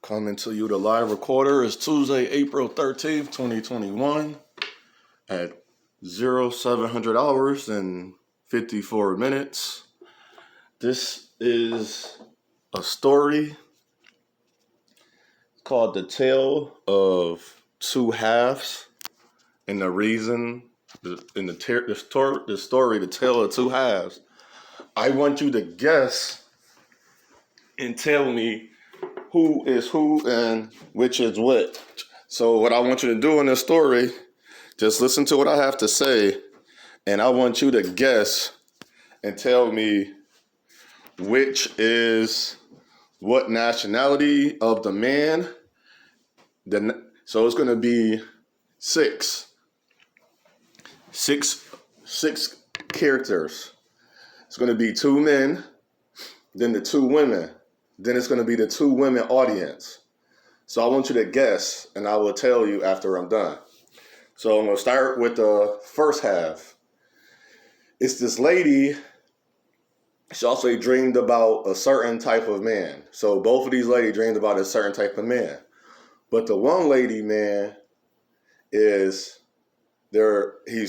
Coming to you, the live recorder is Tuesday, April 13th, 2021 at 0700 hours and 54 minutes. This is a story called The Tale of Two Halves. And the reason, in the story, The Tale of Two Halves, I want you to guess and tell me who is who and which is what. So what I want you to do in this story, just listen to what I have to say, and I want you to guess and tell me which is what nationality of the man. So it's going to be six characters. It's going to be two men, then the two women. Then it's going to be the two women audience. So I want you to guess, and I will tell you after I'm done. So I'm going to start with the first half. It's this lady. She also dreamed about a certain type of man. So both of these ladies dreamed about a certain type of man. But the one lady, man, he's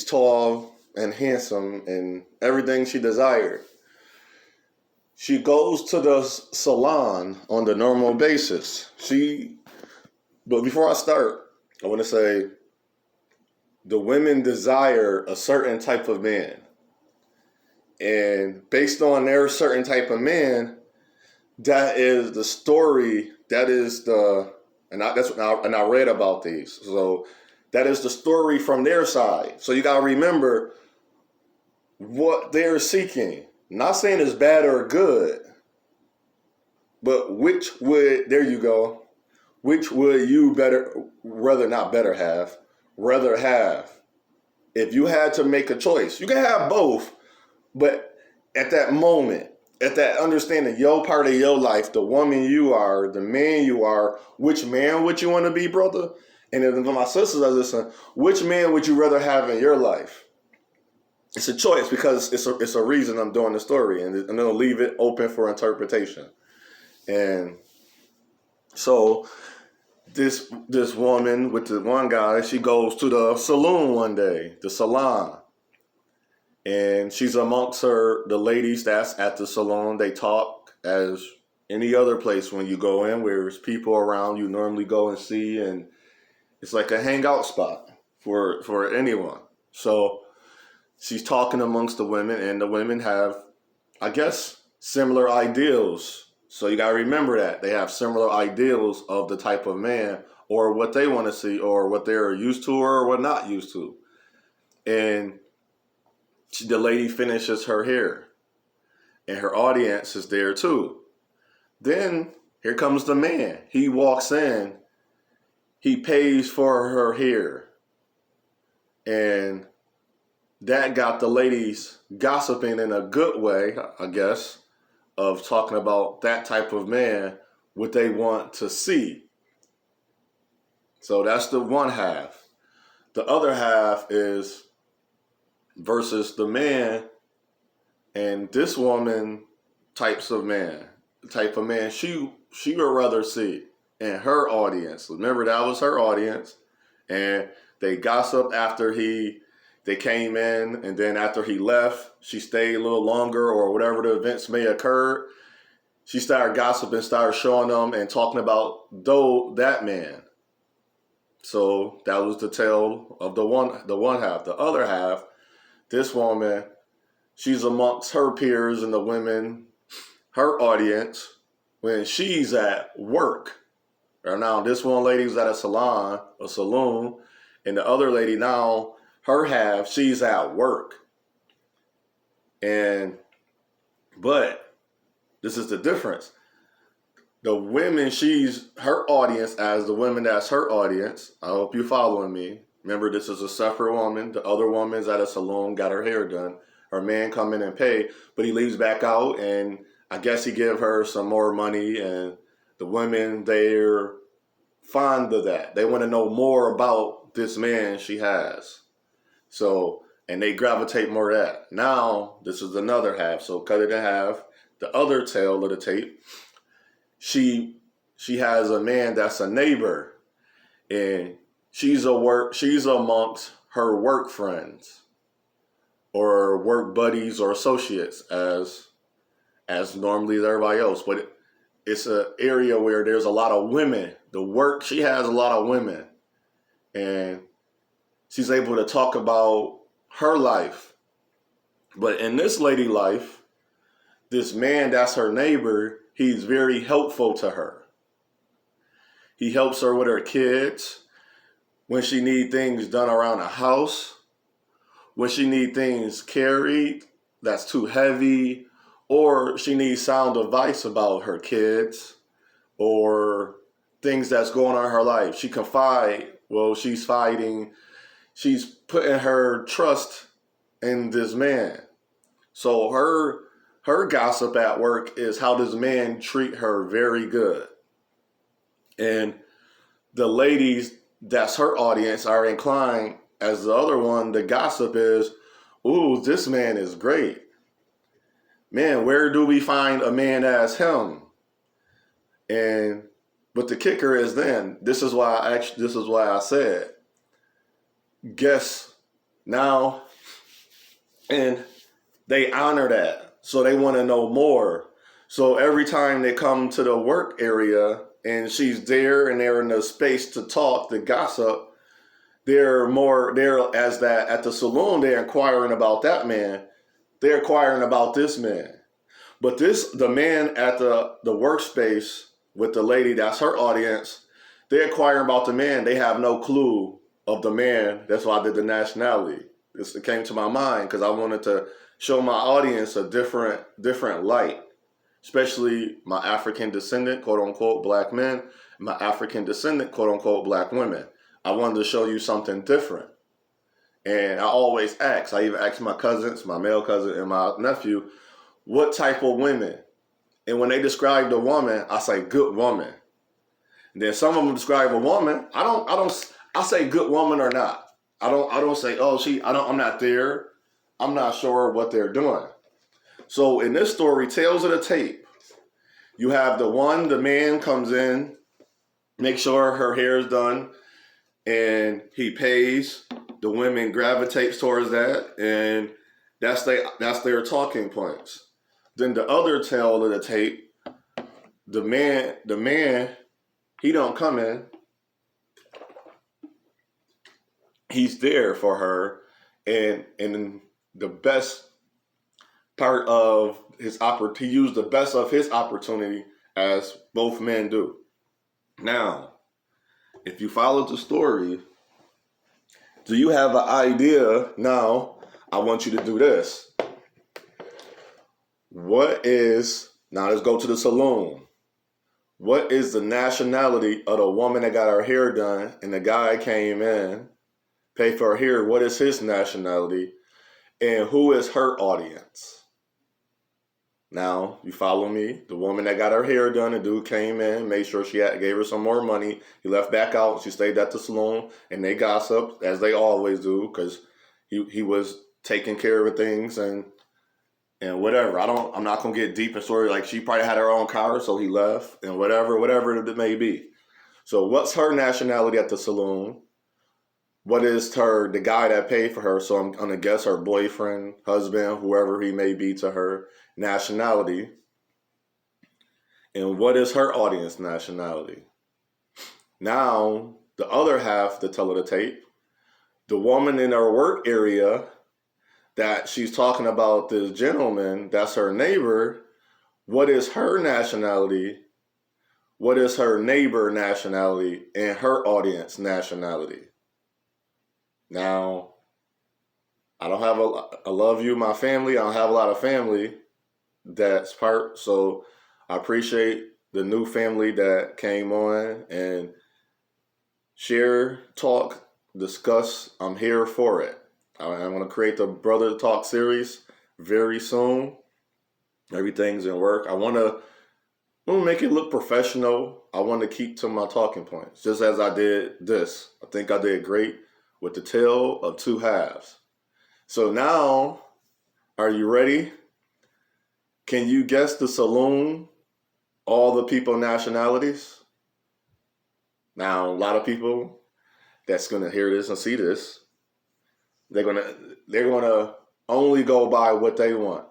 tall and handsome and everything she desired. She goes to the salon on the normal basis. But before I start, I want to say the women desire a certain type of man. And based on their certain type of man, that is the story, and I read about these. So that is the story from their side. So you got to remember what they're seeking. Not saying it's bad or good, but which would you rather have? If you had to make a choice, you can have both, but at that moment, at that understanding, your part of your life, the woman you are, the man you are, which man would you want to be, brother? And then my sisters are listening, which man would you rather have in your life? It's a choice because it's a reason I'm doing the story, and I'm going to leave it open for interpretation. And so this woman with the one guy, she goes to the saloon one day, the salon, and she's amongst the ladies that's at the salon. They talk as any other place when you go in, where there's people around you normally go and see, and it's like a hangout spot for anyone. So she's talking amongst the women, and the women have, I guess, similar ideals. So you got to remember that. They have similar ideals of the type of man or what they want to see or what they're used to or what not used to. And the lady finishes her hair, and her audience is there too. Then here comes the man. He walks in. He pays for her hair. And that got the ladies gossiping in a good way, I guess, of talking about that type of man, what they want to see. So that's the one half. The other half is versus the man and this woman types of man. The type of man she would rather see in her audience. Remember, that was her audience. And they gossiped after they came in, and then after he left, she stayed a little longer or whatever the events may occur. She started gossiping, started showing them and talking about that man. So that was the tale of the one half. The other half, this woman, she's amongst her peers and the women, her audience, when she's at work. Or now this one lady's at a saloon, and the other lady now, her half, she's at work. But this is the difference. The women, her audience as the women that's her audience. I hope you're following me. Remember, this is a separate woman. The other woman's at a salon, got her hair done. Her man come in and pay, but he leaves back out, and I guess he give her some more money, and the women, they're fond of that. They want to know more about this man she has. So, and they gravitate more to that. Now, this is another half. So cut it in half. The other tail of the tape, she she has a man that's a neighbor, and she's amongst her work friends or work buddies or associates as normally as everybody else. But it's an area where there's a lot of women. She has a lot of women, and she's able to talk about her life. But in this lady life, this man that's her neighbor, he's very helpful to her. He helps her with her kids when she need things done around the house, when she need things carried that's too heavy, or she needs sound advice about her kids or things that's going on in her life. She confide. Well, she's putting her trust in this man. So her gossip at work is how this man treat her very good. And the ladies that's her audience are inclined, as the other one, the gossip is, ooh, this man is great. Man, where do we find a man as him? But the kicker is then, this is why I said, guess now, and they honor that. So they want to know more. So every time they come to the work area and she's there and they're in the space to talk, to gossip, at the saloon, they're inquiring about that man. They're inquiring about this man. But the man at the workspace with the lady that's her audience, they're inquiring about the man. They have no clue of the man. That's why I did the nationality. It came to my mind because I wanted to show my audience a different light, especially my African descendant, quote unquote, black men, my African descendant, quote unquote, black women. I wanted to show you something different. And I always ask, I even ask my cousins, my male cousin and my nephew, what type of women? And when they describe the woman, I say good woman. And then some of them describe a woman. I say good woman or not. I don't say, I'm not there. I'm not sure what they're doing. So in this story, Tales of the Tape, you have the man comes in, make sure her hair is done, and he pays. The women gravitates towards that, and that's their talking points. Then the other tale of the tape, the man, he don't come in. He's there for her, and the best part of he used the best of his opportunity, as both men do. Now, if you followed the story, do you have an idea? Now, I want you to do this. Now let's go to the saloon. What is the nationality of the woman that got her hair done and the guy came in, paid for her hair? What is his nationality? And who is her audience? Now, you follow me? The woman that got her hair done, the dude came in, made sure gave her some more money. He left back out. She stayed at the saloon, and they gossiped, as they always do, because he was taking care of things and whatever. I'm not gonna get deep in story. Like, she probably had her own car, so he left, and whatever it may be. So, what's her nationality at the saloon? What is the guy that paid for her? So I'm gonna guess her boyfriend, husband, whoever he may be to her, nationality. And what is her audience nationality? Now, the other half, the tell of the tape, the woman in her work area that she's talking about, this gentleman, that's her neighbor, what is her nationality? What is her neighbor nationality and her audience nationality? Now, I love you, my family. I don't have a lot of family that's part. So I appreciate the new family that came on and share, talk, discuss. I'm here for it. I'm going to create the Brother Talk series very soon. Everything's in work. I want to make it look professional. I want to keep to my talking points, just as I did this. I think I did great with the tale of two halves. So now, are you ready? Can you guess the saloon, all the people nationalities? Now, a lot of people that's gonna hear this and see this, they're gonna only go by what they want.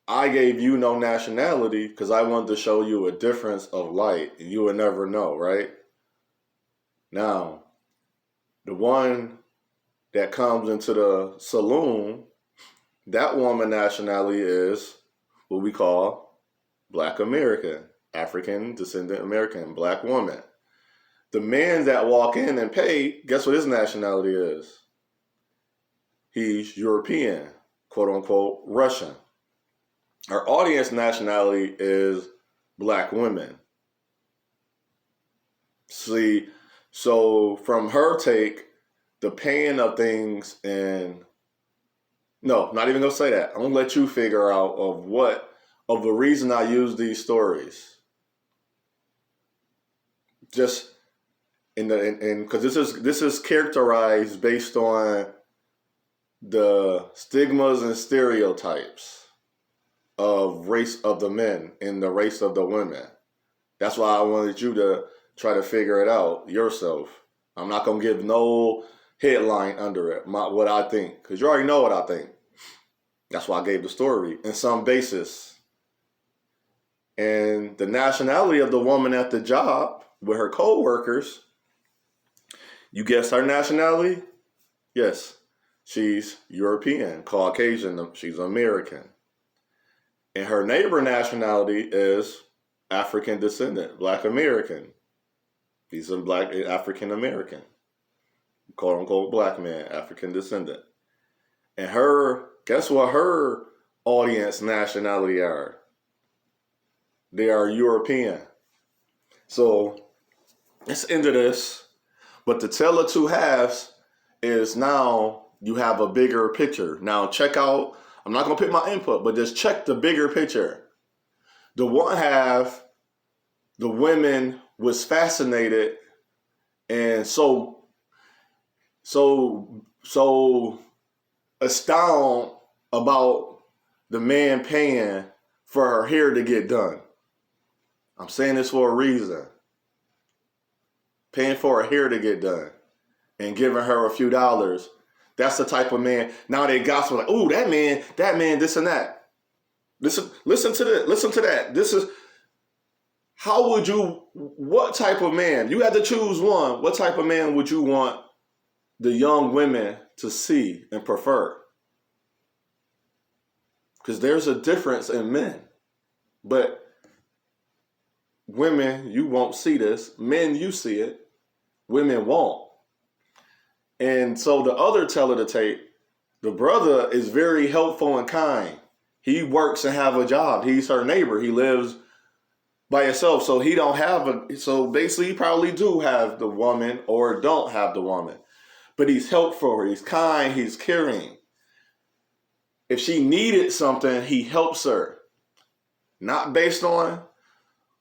I gave you no nationality because I wanted to show you a difference of light, and you would never know, right? Now, the one that comes into the saloon, that woman nationality is what we call Black American, African Descendant American, Black woman. The man that walk in and pay, guess what his nationality is? He's European, quote unquote, Russian. Our audience nationality is Black women. See, so from her take, the paying of things, and no, not even gonna say that. I'm gonna let you figure out of the reason I use these stories. Just because this is characterized based on the stigmas and stereotypes of race of the men and the race of the women. That's why I wanted you to try to figure it out yourself. I'm not gonna give no headline under it, what I think, because you already know what I think. That's why I gave the story in some basis. And the nationality of the woman at the job with her co-workers, you guessed her nationality? Yes, she's European, Caucasian, she's American. And her neighbor nationality is African descendant, Black American. He's a Black African American, quote unquote Black man, African descendant. And guess what her audience nationality are? They are European. So let's end this. But the tale of two halves is now you have a bigger picture. Now check out, I'm not going to pick my input, but just check the bigger picture. The one half, the women was fascinated and so astounded about the man paying for her hair to get done. I'm saying this for a reason. Paying for her hair to get done and giving her a few dollars. That's the type of man. Now they gossip like, oh, that man, this and that. Listen to that. This is, what type of man? You had to choose one. What type of man would you want the young women to see and prefer? Because there's a difference in men. But women, you won't see this. Men, you see it. Women won't. And so the other teller to tape, the brother is very helpful and kind. He works and have a job. He's her neighbor. He lives by himself. So he don't have so basically he probably do have the woman or don't have the woman. But he's helpful. He's kind. He's caring. If she needed something, he helps her. Not based on,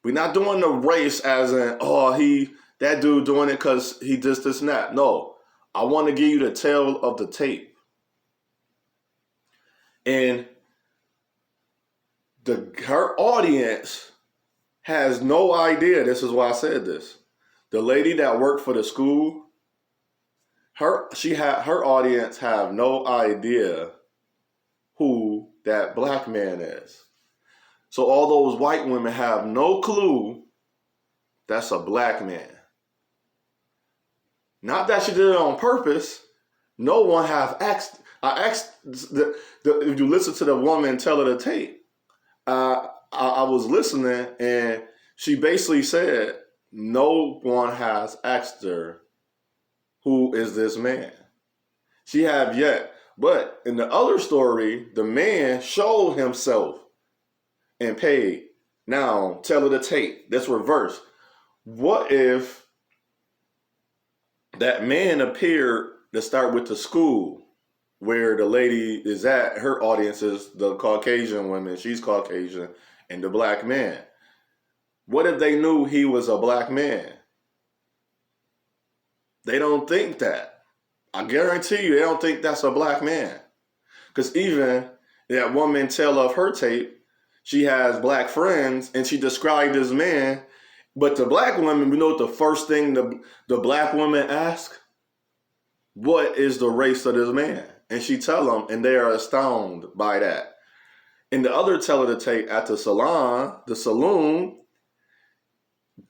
we're not doing the race as in, that dude doing it because he just this and that. No, I want to give you the tale of the tape. And her audience has no idea. This is why I said this. The lady that worked for the school, her audience have no idea who that Black man is. So all those white women have no clue that's a Black man. Not that she did it on purpose. No one have asked. I asked if you listen to the woman tell her the tape. I was listening and she basically said no one has asked her who is this man. She have yet. But in the other story, the man showed himself and paid. Now, tell her the tape. That's reverse. What if that man appeared to start with the school where the lady is at? Her audience is the Caucasian women. She's Caucasian. And the Black man. What if they knew he was a Black man? They don't think that. I guarantee you they don't think that's a Black man. Because even that woman tell of her tape, she has Black friends and she described this man But the black women, we know what the first thing the black women ask? What is the race of this man? And she tell them, and they are astounded by that. And the other teller to take at the saloon,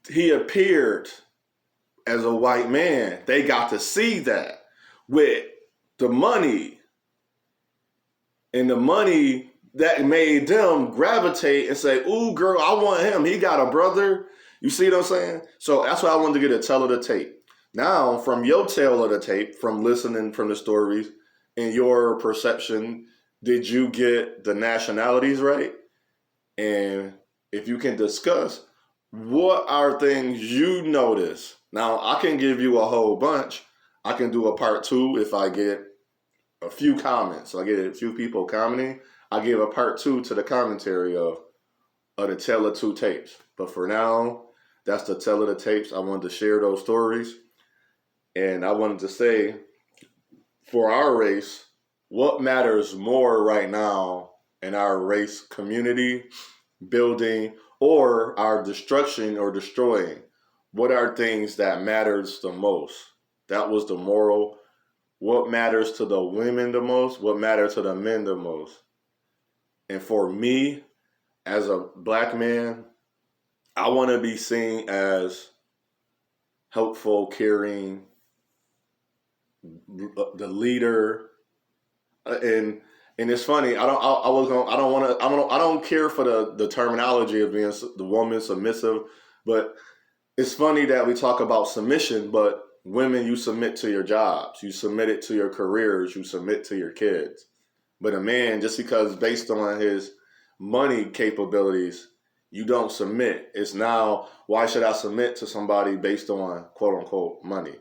he appeared as a white man. They got to see that with the money. And the money that made them gravitate and say, ooh, girl, I want him. He got a brother. You see what I'm saying? So that's why I wanted to get a tell of the tape. Now, from your tell of the tape, from listening from the stories, in your perception, did you get the nationalities right? And if you can discuss, what are things you notice? Now, I can give you a whole bunch. I can do a part 2 if I get a few comments. I get a few people commenting. I give a part 2 to the commentary of the tell of 2 tapes. But for now, that's the tell of the tapes. I wanted to share those stories. And I wanted to say, for our race, what matters more right now in our race community, building, or our destruction or destroying? What are things that matters the most? That was the moral. What matters to the women the most? What matters to the men the most? And for me, as a black man, I want to be seen as helpful, caring, the leader, and it's funny. I don't care for the terminology of being the woman submissive, but it's funny that we talk about submission, but women, you submit to your jobs, you submit it to your careers, you submit to your kids. But a man, just because based on his money capabilities, you don't submit. It's now, why should I submit to somebody based on quote unquote money?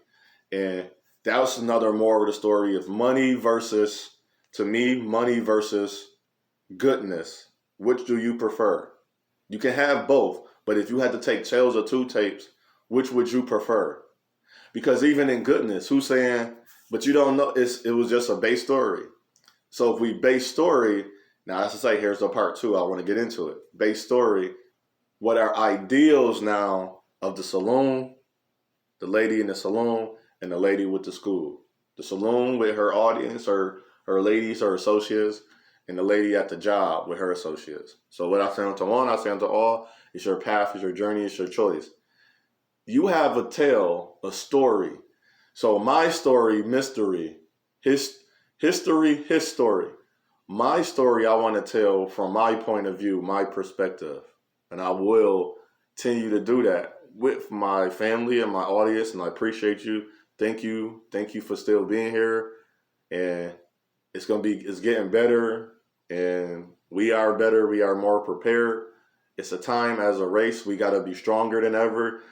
And that was another moral of the story of money versus, to me, money versus goodness. Which do you prefer? You can have both, but if you had to take tales of 2 tapes, which would you prefer? Because even in goodness, who's saying, but you don't know, it was just a base story. So if we base story, now that's to say, here's the part 2, I want to get into it. Base story, what are ideals now of the saloon, the lady in the saloon, and the lady with the school. The saloon with her audience, her ladies, her associates, and the lady at the job with her associates. So what I say unto one, I say unto all, it's your path, it's your journey, it's your choice. You have a tale, a story. So my story, mystery, his history, his story. My story I want to tell from my point of view, my perspective. And I will continue to do that with my family and my audience, and I appreciate you. Thank you for still being here. And it's getting better, and we are better. We are more prepared. It's a time as a race. We got to be stronger than ever.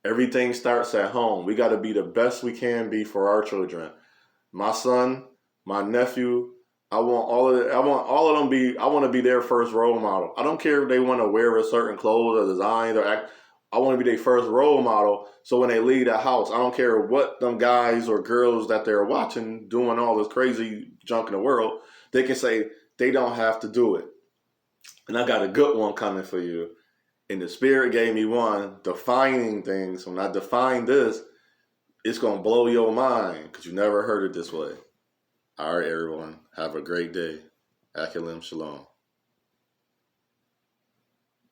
Everything starts at home. We got to be the best we can be for our children. My son, my nephew, I want all of them I want to be their first role model. I don't care if they want to wear a certain clothes or design or act. I want to be their first role model. So when they leave the house, I don't care what them guys or girls that they're watching doing all this crazy junk in the world, they can say they don't have to do it. And I got a good one coming for you. And the Spirit gave me one, defining things. When I define this, it's going to blow your mind because you never heard it this way. All right, everyone. Have a great day. Aleichem, shalom.